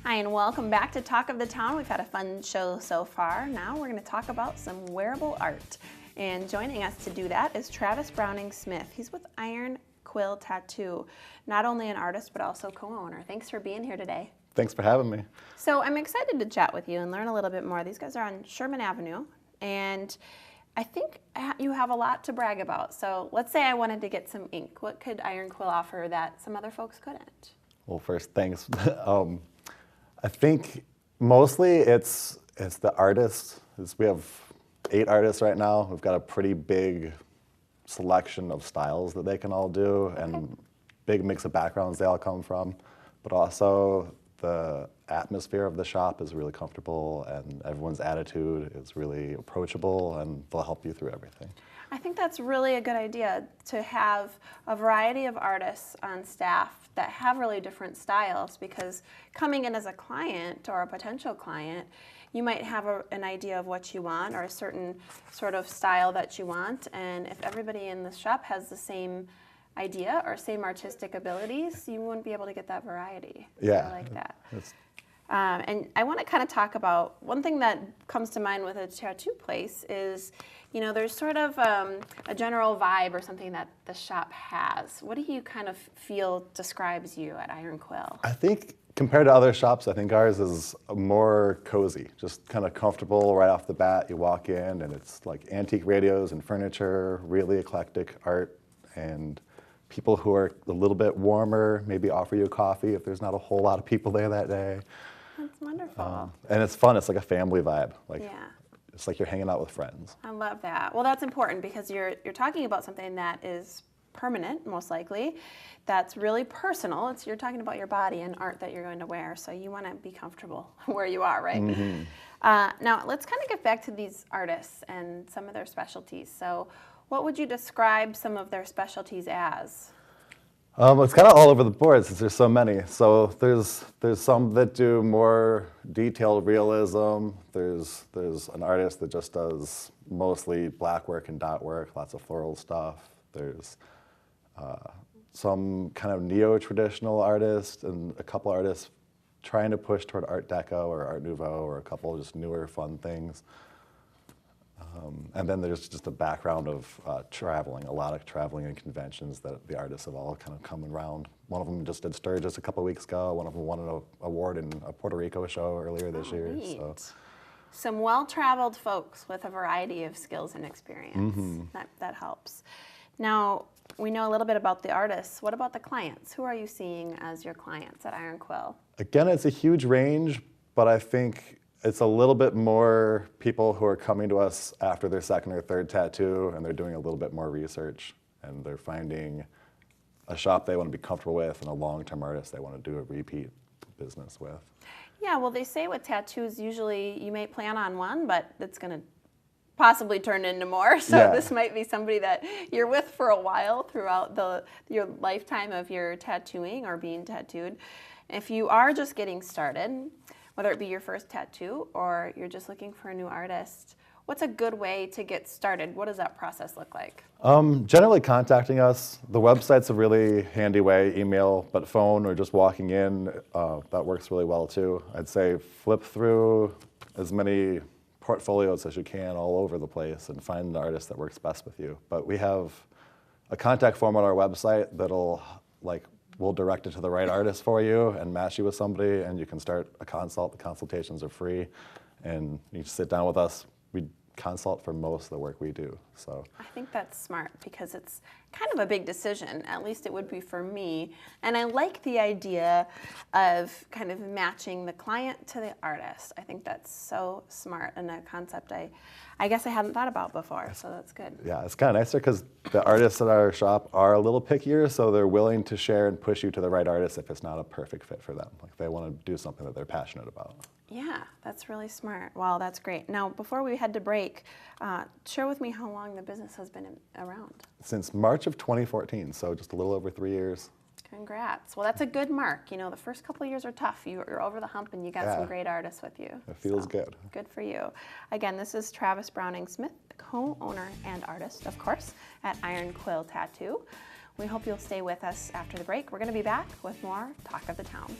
Hi, and welcome back to Talk of the Town. We've had a fun show so far. Now we're going to talk about some wearable art. And joining us to do that is Travis Browning-Smith. He's with Iron Quill Tattoo, not only an artist, but also co-owner. Thanks for being here today. Thanks for having me. So I'm excited to chat with you and learn a little bit more. These guys are on Sherman Avenue, and I think you have a lot to brag about. So let's say I wanted to get some ink. What could Iron Quill offer that some other folks couldn't? Well, first, thanks. I think mostly it's the artists. We have 8 artists right now. We've got a pretty big selection of styles that they can all do, and big mix of backgrounds they all come from. But also the atmosphere of the shop is really comfortable, and everyone's attitude is really approachable, and they'll help you through everything. I think that's really a good idea, to have a variety of artists on staff that have really different styles, because coming in as a client or a potential client, you might have an idea of what you want or a certain sort of style that you want, and if everybody in the shop has the same idea or same artistic abilities, you wouldn't be able to get that variety. Yeah. I like that. And I want to kind of talk about one thing that comes to mind with a tattoo place is, you know, there's sort of a general vibe or something that the shop has. What do you kind of feel describes you at Iron Quill? I think compared to other shops, I think ours is more cozy, just kind of comfortable right off the bat. You walk in and it's like antique radios and furniture, really eclectic art, and people who are a little bit warmer maybe offer you a coffee if there's not a whole lot of people there that day. That's wonderful. And it's fun. It's like a family vibe. Like, yeah. It's like you're hanging out with friends. I love that. Well, that's important because you're talking about something that is permanent, most likely, that's really personal. You're talking about your body and art that you're going to wear, so you want to be comfortable where you are, right? Mm-hmm. Now, let's kind of get back to these artists and some of their specialties. So what would you describe some of their specialties as? It's kind of all over the board since there's so many. So there's some that do more detailed realism. There's an artist that just does mostly black work and dot work, lots of floral stuff. There's some kind of neo-traditional artist and a couple artists trying to push toward Art Deco or Art Nouveau or a couple of just newer fun things. And then there's just a background of traveling, a lot of traveling and conventions that the artists have all kind of come around. One of them just did Sturgis a couple of weeks ago. One of them won an award in a Puerto Rico show earlier this year. Neat. So. Some well-traveled folks with a variety of skills and experience. Mm-hmm. That helps. Now, we know a little bit about the artists. What about the clients? Who are you seeing as your clients at Iron Quill? Again, it's a huge range, but I think it's a little bit more people who are coming to us after their second or third tattoo, and they're doing a little bit more research, and they're finding a shop they want to be comfortable with and a long-term artist they want to do a repeat business with. Yeah, well, they say with tattoos, usually you may plan on one, but it's going to possibly turn into more. So This might be somebody that you're with for a while throughout your lifetime of your tattooing or being tattooed. If you are just getting started, whether it be your first tattoo or you're just looking for a new artist, what's a good way to get started? What does that process look like? Generally contacting us. The website's a really handy way, email, but phone or just walking in, that works really well too. I'd say flip through as many portfolios as you can all over the place and find the artist that works best with you. But we have a contact form on our website that'll we'll direct it to the right artist for you and match you with somebody, and you can start a consult. The consultations are free, and you just sit down with us. We consult for most of the work we do. So I think that's smart because it's kind of a big decision, at least it would be for me. And I like the idea of kind of matching the client to the artist. I think that's so smart and a concept I guess I hadn't thought about before, so that's good. Yeah, it's kind of nicer because the artists at our shop are a little pickier, so they're willing to share and push you to the right artist if it's not a perfect fit for them. Like they want to do something that they're passionate about. Yeah, that's really smart. Wow, that's great. Now, before we head to break, share with me how long the business has been around. Since March of 2014, so just a little over 3 years. Congrats. Well, that's a good mark. You know, the first couple of years are tough. You're over the hump and you got some great artists with you. It feels good. Good for you. Again, this is Travis Browning-Smith, co-owner and artist, of course, at Iron Quill Tattoo. We hope you'll stay with us after the break. We're going to be back with more Talk of the Town.